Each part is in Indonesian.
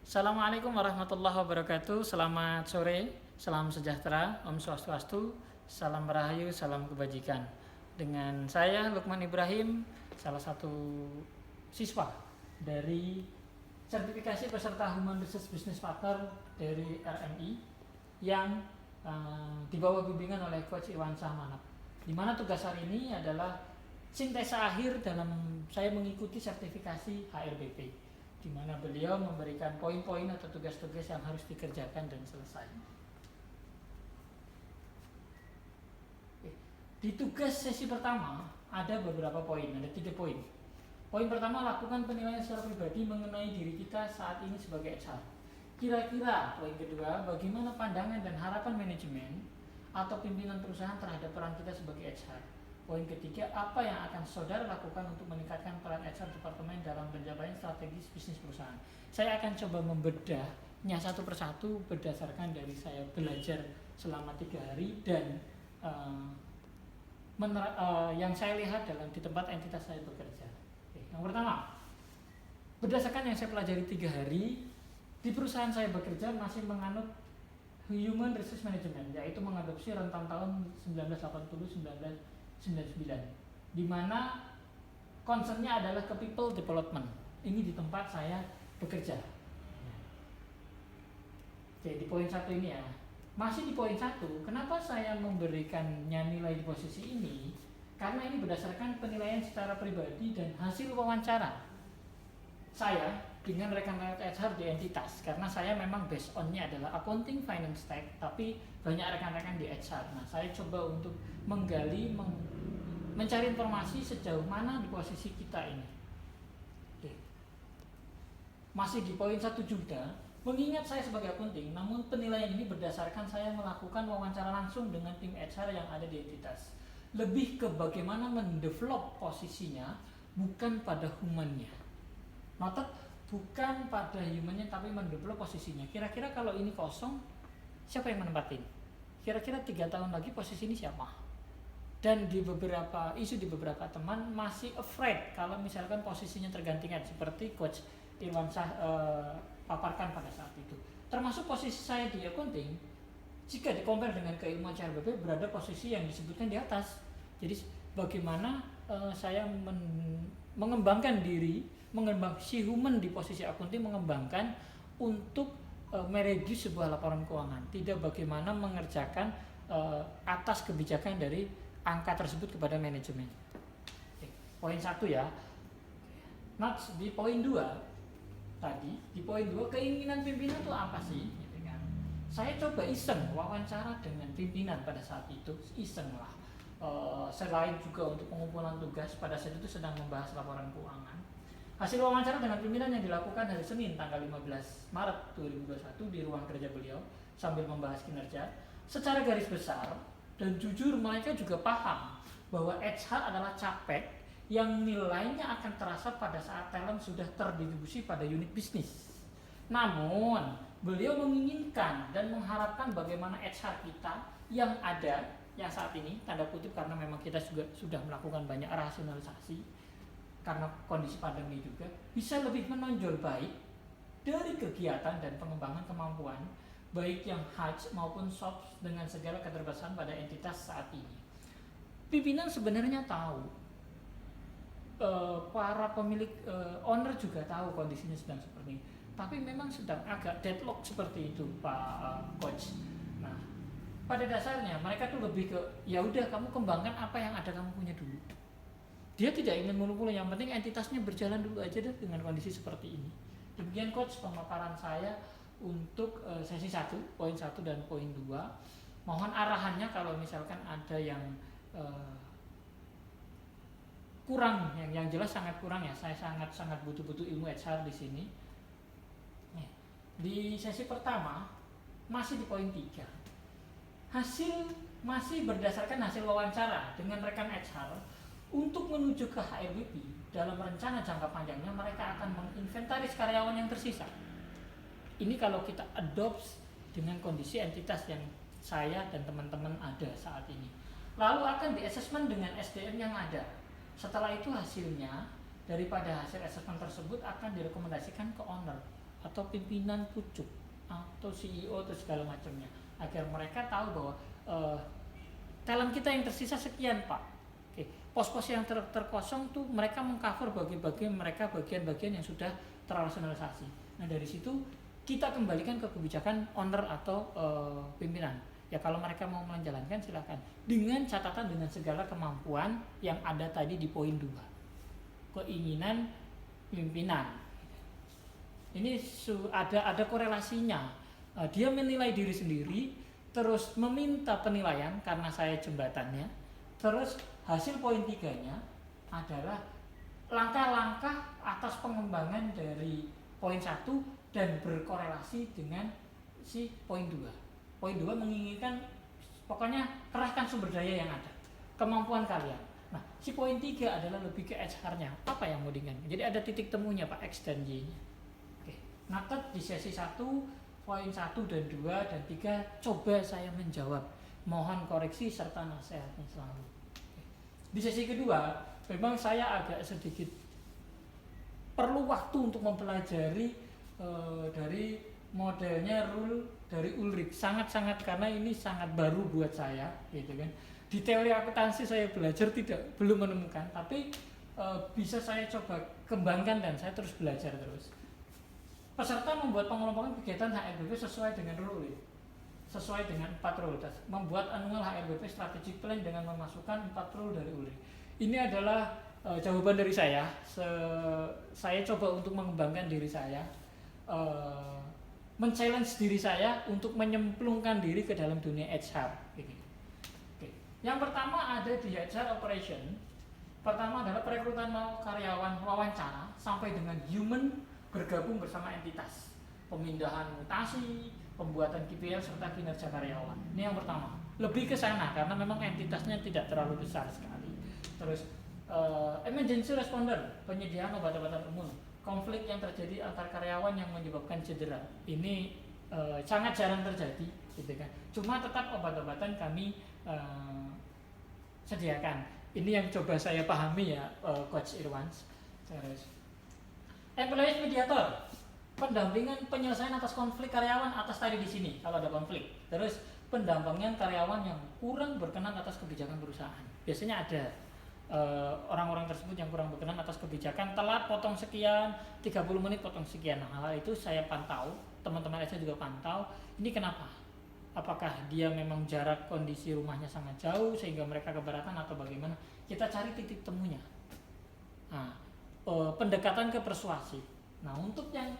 Assalamualaikum warahmatullahi wabarakatuh. Selamat sore, salam sejahtera, Om Swastiastu, salam rahayu, salam kebajikan. Dengan saya Lukman Ibrahim, salah satu siswa dari sertifikasi peserta Human Resource Business Partner dari RMI yang di bawah bimbingan oleh Coach Iwan Sahmanap. Di mana tugas hari ini adalah sintesa akhir dalam saya mengikuti sertifikasi HRBP, di mana beliau memberikan poin-poin atau tugas-tugas yang harus dikerjakan dan selesai. Di tugas sesi pertama ada beberapa poin, ada 3 poin. Poin pertama, lakukan penilaian secara pribadi mengenai diri kita saat ini sebagai HR. Kira-kira poin kedua, bagaimana pandangan dan harapan manajemen atau pimpinan perusahaan terhadap peran kita sebagai HR. Poin ketiga, apa yang akan saudara lakukan untuk meningkatkan peran HR departemen dalam pencapaian strategis bisnis perusahaan. Saya akan coba membedahnya satu persatu berdasarkan dari saya belajar selama 3 hari dan yang saya lihat di tempat entitas saya bekerja. Yang pertama, berdasarkan yang saya pelajari 3 hari, di perusahaan saya bekerja masih menganut Human Resource Management, yaitu mengadopsi rentang tahun 1980-1999, di mana concernnya adalah ke people development. Ini di tempat saya bekerja. Jadi poin 1 ini ya. Masih di poin 1, kenapa saya memberikannya nilai di posisi ini? Karena ini berdasarkan penilaian secara pribadi dan hasil wawancara saya dengan rekan-rekan HR di entitas. Karena saya memang based on-nya adalah accounting finance tech, tapi banyak rekan-rekan di HR. Nah, saya coba untuk menggali, mencari informasi sejauh mana di posisi kita ini. Oke. Masih di poin 1 juga, mengingat saya sebagai accounting, namun penilaian ini berdasarkan saya melakukan wawancara langsung dengan tim HR yang ada di entitas. Lebih ke bagaimana mendevelop posisinya, bukan pada humannya. Noted, bukan pada humannya tapi mendevelop posisinya. Kira-kira kalau ini kosong, siapa yang menempatin? Kira-kira 3 tahun lagi posisi ini siapa? Dan di beberapa isu di beberapa teman masih afraid kalau misalkan posisinya tergantikan, seperti Coach Irwan paparkan pada saat itu. Termasuk posisi saya di accounting, jika di-compare dengan keilmuan CRBP, berada posisi yang disebutkan di atas. Jadi bagaimana saya mengembangkan diri, si human di posisi accounting mengembangkan untuk mereduce sebuah laporan keuangan, tidak bagaimana mengerjakan atas kebijakan dari angka tersebut kepada manajemen. Oke, poin 1 ya. Nah, di poin 2 tadi, di poin 2 keinginan pimpinan itu apa sih? Gitu kan. Saya coba iseng wawancara dengan pimpinan pada saat itu, iseng lah. Selain juga untuk pengumpulan tugas, pada saat itu sedang membahas laporan keuangan. Hasil wawancara dengan pimpinan yang dilakukan hari Senin tanggal 15 Maret 2021 di ruang kerja beliau sambil membahas kinerja. Secara garis besar dan jujur, mereka juga paham bahwa HR adalah capek yang nilainya akan terasa pada saat talent sudah terdistribusi pada unit bisnis. Namun, beliau menginginkan dan mengharapkan bagaimana HR kita yang ada, yang saat ini, tanda kutip karena memang kita juga sudah melakukan banyak rasionalisasi karena kondisi pandemi juga, bisa lebih menonjol baik dari kegiatan dan pengembangan kemampuan baik yang hard maupun soft dengan segala keterbatasan pada entitas saat ini. Pimpinan sebenarnya tahu, para pemilik owner juga tahu kondisinya sedang seperti ini, tapi memang sedang agak deadlock seperti itu, Pak Coach. Nah, pada dasarnya mereka tuh lebih ke ya udah, kamu kembangkan apa yang ada kamu punya dulu. Dia tidak ingin muluk-muluk, yang penting entitasnya berjalan dulu aja deh dengan kondisi seperti ini. Demikian Coach pemaparan saya untuk sesi 1, poin 1 dan poin 2. Mohon arahannya kalau misalkan ada yang kurang, yang jelas sangat kurang ya. Saya sangat butuh ilmu HR di sini. Di sesi pertama masih di poin 3. Hasil masih berdasarkan hasil wawancara dengan rekan HR untuk menuju ke HRBP. Dalam rencana jangka panjangnya mereka akan menginventaris karyawan yang tersisa. Ini kalau kita adopt dengan kondisi entitas yang saya dan teman-teman ada saat ini. Lalu akan di-assessment dengan SDM yang ada. Setelah itu hasilnya, daripada hasil assessment tersebut akan direkomendasikan ke owner atau pimpinan pucuk atau CEO atau segala macamnya, agar mereka tahu bahwa talent kita yang tersisa sekian Pak. Oke, pos-pos yang terkosong tuh mereka mengcover bagian-bagian yang sudah terrasionalisasi. Nah dari situ kita kembalikan ke kebijakan owner atau pimpinan. Ya kalau mereka mau menjalankan silakan, dengan catatan dengan segala kemampuan yang ada tadi di poin 2, keinginan pimpinan. Ini ada korelasinya. Dia menilai diri sendiri, terus meminta penilaian karena saya jembatannya, terus hasil poin 3-nya adalah langkah-langkah atas pengembangan dari poin 1 dan berkorelasi dengan si poin 2. Poin 2 menginginkan pokoknya kerahkan sumber daya yang ada, kemampuan kalian. Nah, si poin 3 adalah lebih ke HR-nya. Apa yang mau diinginkan? Jadi ada titik temunya Pak, X dan Y-nya. Oke. Naket di sesi 1, poin 1 dan 2 dan 3 coba saya menjawab. Mohon koreksi serta nasihatnya selalu. Oke. Di sesi kedua, memang saya agak sedikit perlu waktu untuk mempelajari dari modelnya rule dari Ulrich, sangat-sangat, karena ini sangat baru buat saya, gitu kan. Di teori akuntansi saya belajar belum menemukan, tapi bisa saya coba kembangkan dan saya terus belajar terus. Peserta membuat pengelompokan kegiatan HRBP sesuai dengan rule, sesuai dengan 4 rule. Membuat annual HRBP strategic plan dengan memasukkan 4 rule dari Ulrich. Ini adalah jawaban dari saya. Saya coba untuk mengembangkan diri saya, men-challenge diri saya untuk menyemplungkan diri ke dalam dunia HR. Oke. Yang pertama ada di HR operation. Pertama adalah perekrutan karyawan wawancara sampai dengan human bergabung bersama entitas, pemindahan mutasi, pembuatan KPI serta kinerja karyawan. Ini yang pertama. Lebih ke sana karena memang entitasnya tidak terlalu besar sekali. Terus emergency responder, penyediaan obat-obatan umum, konflik yang terjadi antar karyawan yang menyebabkan cedera. Ini sangat jarang terjadi, gitu kan. Cuma tetap obat-obatan kami sediakan. Ini yang coba saya pahami ya, Coach Irwans. Terus employees mediator, pendampingan penyelesaian atas konflik karyawan atas tadi di sini kalau ada konflik. Terus pendampingan karyawan yang kurang berkenan atas kebijakan perusahaan. Biasanya ada orang-orang tersebut yang kurang berkenan atas kebijakan, telat potong sekian, 30 menit potong sekian. Nah, hal itu saya pantau, teman-teman saya juga pantau. Ini kenapa? Apakah dia memang jarak kondisi rumahnya sangat jauh sehingga mereka keberatan atau bagaimana? Kita cari titik temunya. Nah, pendekatan ke persuasi. Nah, untuk yang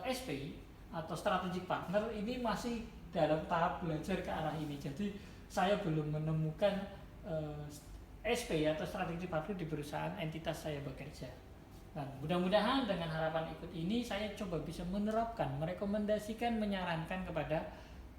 SP atau strategic partner ini masih dalam tahap belajar ke arah ini. Jadi saya belum menemukan SP atau strategic partner di perusahaan entitas saya bekerja. Nah, mudah-mudahan dengan harapan ikut ini saya coba bisa menerapkan, merekomendasikan, menyarankan kepada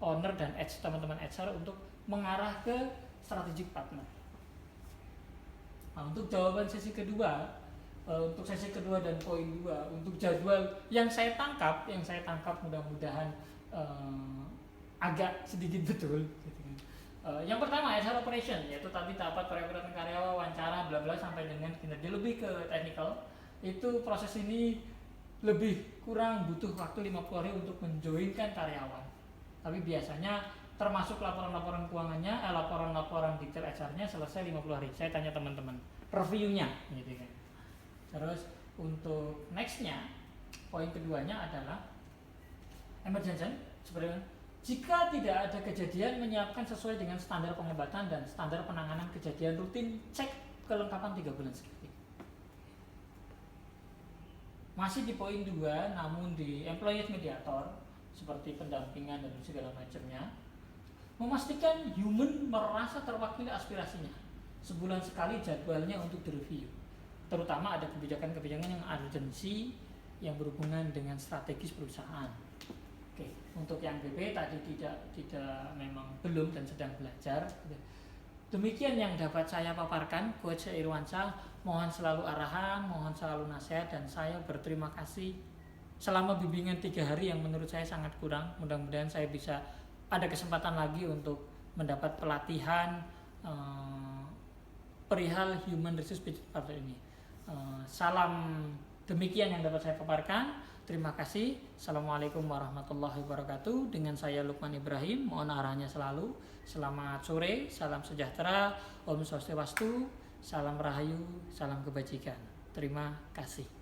owner dan teman-teman HR untuk mengarah ke strategic partner. Nah, untuk jawaban sesi kedua, untuk sesi kedua dan poin 2, untuk jadwal yang saya tangkap mudah-mudahan agak sedikit betul. Yang pertama HR operation, yaitu tadi tahapan perekrutan karyawan, wawancara, bla bla sampai dengan kinerja, lebih ke technical. Itu proses ini lebih kurang butuh waktu 50 hari untuk menjoinkan karyawan. Tapi biasanya termasuk laporan-laporan keuangannya, laporan-laporan detail HR-nya selesai 50 hari. Saya tanya teman-teman, reviewnya gitu kan. Terus untuk nextnya, poin keduanya adalah emergency, sebenarnya jika tidak ada kejadian, menyiapkan sesuai dengan standar pengobatan dan standar penanganan kejadian rutin, cek kelengkapan 3 bulan sekali. Masih di poin 2, namun di employees mediator, seperti pendampingan dan segala macamnya, memastikan human merasa terwakili aspirasinya. Sebulan sekali jadwalnya untuk direview. Terutama ada kebijakan-kebijakan yang urgensi, yang berhubungan dengan strategis perusahaan. Oke, untuk yang BB tadi tidak memang belum dan sedang belajar. Demikian yang dapat saya paparkan, Coach Irwansyah. Mohon selalu arahan, mohon selalu nasihat, dan saya berterima kasih selama bimbingan 3 hari yang menurut saya sangat kurang. Mudah-mudahan saya bisa ada kesempatan lagi untuk mendapat pelatihan perihal human resource partner ini. Salam, demikian yang dapat saya paparkan. Terima kasih. Assalamualaikum warahmatullahi wabarakatuh. Dengan saya Lukman Ibrahim, mohon arahnya selalu. Selamat sore, salam sejahtera, Om Swastiastu, salam rahayu, salam kebajikan. Terima kasih.